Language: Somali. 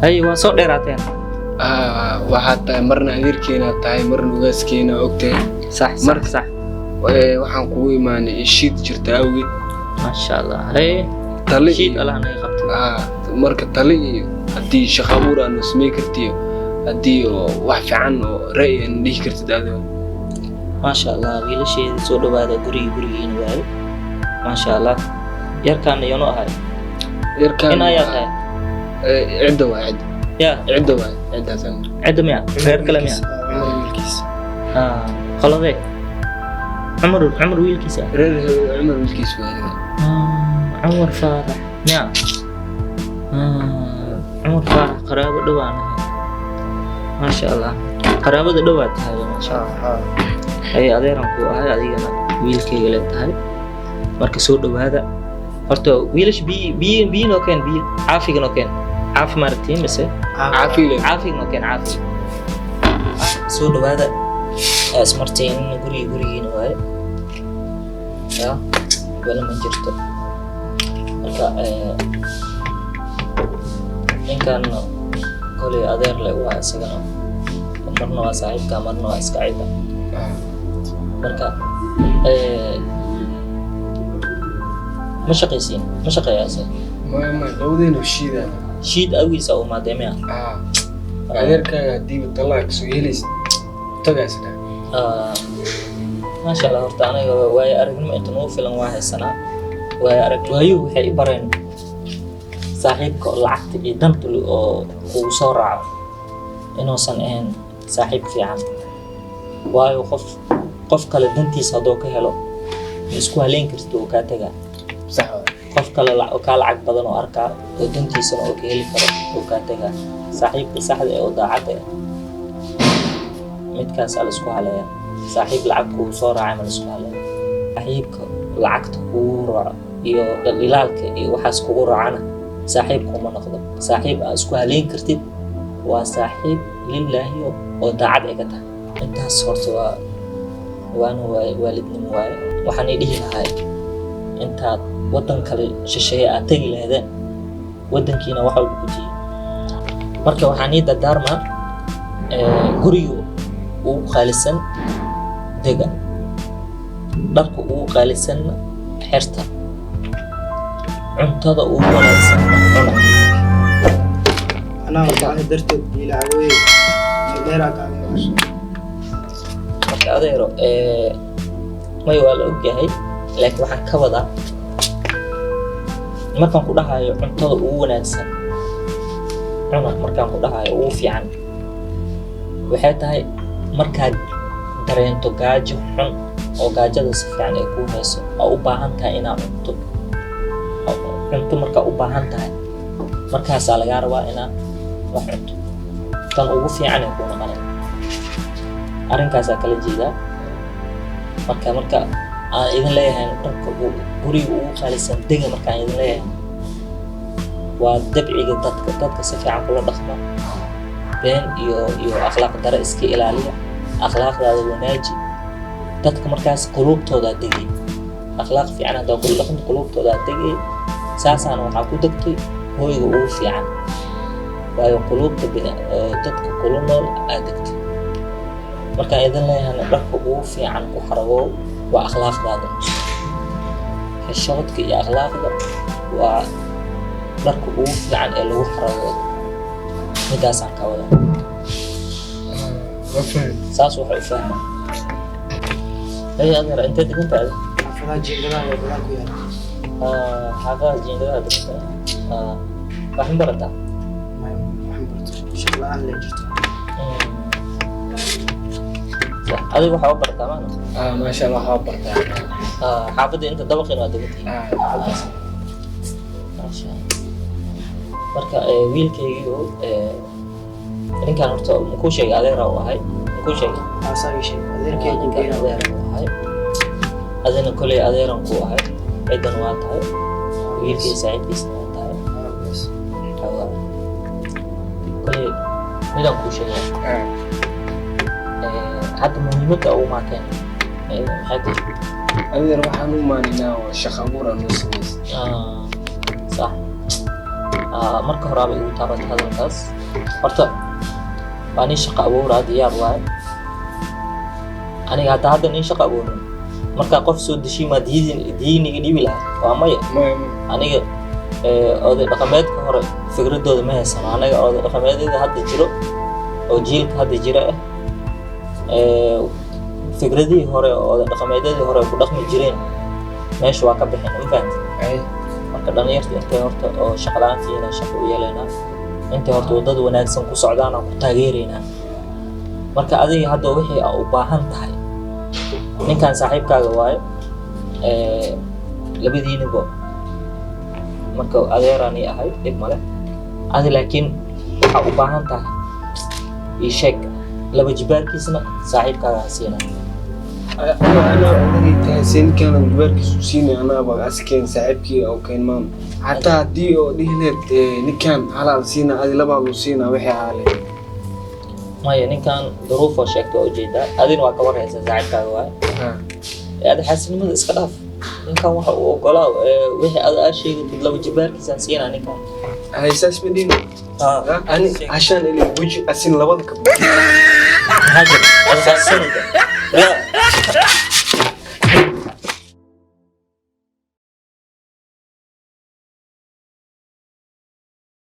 أيوة صوت ديراتين waxaad tahay marna adeerkeena tahay marna ugaaskeena ogtahay صح صح صح waxaan kugu imaanay shiid jirta awgeed ما شاء الله هاي tali شيد الله أنا يخبط marka tali iyo haddii shaqo abuur aanu samayn kartiyo haddii wax fiican oo ra'yi aan dhihi kartid adigo ما شاء الله ويلا شيء صوت هذا قري إنه ما شاء الله يركان ينو هاي yarkaan هنا يا هاي cidda waa cidda يا cidda waa ciddaasan عدم يا غير كلام يا cumar wiilkiis خلاص ذيك عمر ويلكيس reer cumar wiilkiis waa عمر فارح يا عمر فارح قرابة دوانة ما شاء الله قرابة دوات هاي ما شاء الله هاي أديرانكو هاي أدينا ويلكي قلت هاي مركز سود هذا horta wiilash biyo noo keen biyo caafiga noo keen caafi maaragtiin mise caafiga noo keen caafi soo dhawaada ismartiin gurigiina waaye ya wala ma jirto marka ninkan koley adeer le waa isagana marna waa saaxiibka marna waa iska cida marka ما شقيسين ما شقياسين ما لودينو شيدا شيد أوي سو ما دميا غيرك دي بتطلع سويليس تجاسنا ما شاء الله هرتانا واي أرجع ما إنتو فيلم واحد سنة واي أرجع وايو هي برين صاحبك العقد إدم تلو أو صارع إنه سنين صاحب في عام وايو قف كلا دنتي صدوق هلو مسكوا لين كرتو كاتجا صح قف كلا lacag badan oo arkaa oo dantiisana oo ka heli karo oo ka taga saaxiibka saxda ee wadaacada midkaas la isku haleeya saaxiib lacag ku soo raacay ma isku haleeya saaxiibka lacagta ku raac iyo ilaalka iyo waxaas kugu raacana saaxiib kuma noqdo saaxiib aad isku haleyn kartid waa saaxiib lillaahi oo daacad ay ka tahay intaas horta waana waalidnimo waaye waxaan dhihi lahaa intaad waddan kale shisheeye aad tagi lahaydeen waddankiina wax walba ku jiyo marka waxaan ii dardaarmaa guriga ugu qaalisan dega dharka ugu qaalisan xirta cuntada ugu wanaagsan cuna anaa waxaan darteed bilaaway meeraga marka adeero may waa la ogyahay laakiin waxaan ka wadaa markaan ku dhahayo cuntada ugu wanaagsan cuna markaan ku dhahayo ugu fiican waxay tahay markaad dareento gaajo xun oo gaajada si fiican ay kuu hayso oo u baahan tahay inaad cunto markaa u baahan tahay markaasaa lagaa rabaa inaad wax cunto tan ugu fiican ee kuu noqonay arrinkaasaa kala jeedaa marka aan idin leeyahay dharka guriga ugu qaalisan dega markaan idin leeyahay waa dabciga dadka si fiican kula dhaqma been iyo akhlaaq dare iska ilaaliya akhlaaqdaada wanaaji dadka markaas qulubtooda degay akhlaaq fiican haddaa kula dhaqmo qulubtooda degay saasaana waxaa ku degtay hooyga ugu fiican waayo qulubta dadka kula nool aad degtay markaan idin leeyahay dharka ugu fiican ku xarago waa akhlaaqdaada xishoodka iyo akhlaaqda waa dharka ugu fiican ee lagu xarago midaasaan ka wada saas waxa u fahma adeer inta degantaada xaafadaha jiingadaha ee badan ku yaala xaafadaha jiingadaha deganta waxaan barataa shaqo la'aan la jirto adiga waxaa u bartaa maana maasha Allah waxaa bartaa xaafadda inta dabaqina waa degantihiin marka wiilkaygiiyo ninkaan horta makuu sheegay adeera u ahay makuu sheegay asaga sheeg adeerkeedu ninkaan adeera u ahay adina koley adeeran ku ahay cidan waa tahay wiilkii saaxiibkiisna waa tahay koley midaan kuu sheegay hadda muhiimadda ugu maateen maxay tahay adeer waxaan u maaninaa oo shaqo abuur aan u samaysa صح marka horaaba igu taabatay hadalkaas horta waa nin shaqo abuuraa diyaar waaye aniga hadda nin shaqo abuurin markaa qof soo deshiimaa diiniga dhibi lahaa waa maya aniga oday dhaqameedka hore fikradooda ma haysano anaga oday dhaqameedyada hadda jiro oo jiilka hadda jira fikradihii hore oo oday dhaqameedyadii hore ku dhaqmi jireen meesha waa ka bixin ma fahamtay marka dhalinyarta intay horta oo shaqalaantiina shaqo u yeelaynaa intay horta wadada wanaagsan ku socdaan aan ku taageeraynaa marka adiga hadda wixii aad u baahan tahay ninkan saaxiibkaaga waaye labadiinaba marka adeerani ahay dib male adi laakiin waxaa u baahan tahay ii sheeg laba jibaarkiisna saaxiibkaaga ha siinaa أنا تحسين كان جباركيس وسيني أنا أبغى أسكن صاحبكي أو كين مام حتى دي أو دي هنت نكان على سينا هذه لبعض وسينا وحي عليه maya ninkan duruufoo sheegto oo ujeedaa adina waa ka warhaysa saaxiibkaaga waaye ada xaasinimada iska dhaaf ninkan waxa uu ogolaa wixii ada aa sheegatid laba jibaarkiisaan siinaa ninkan هاي أساس مدينة أنا عشان اللي بوجي أسين لبعض كم هاجر